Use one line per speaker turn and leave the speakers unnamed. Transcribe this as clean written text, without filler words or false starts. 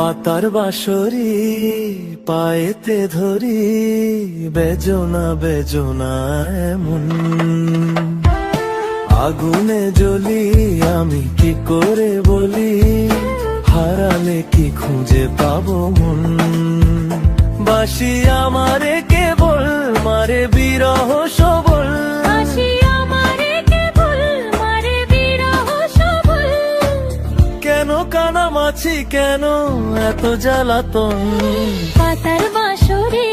পাতার বাঁশরি পায়েতে ধরি, বেজনা বেজনা এমন। আগুনে জ্বলি আমি কি করে বলি, হারালে কি খুঁজে পাবো মন। বাসি আমারে কেবল মারে বিরহ সবল, কেন কানামাছি কেন এত জ্বালাতন।
পাতার বাঁশরি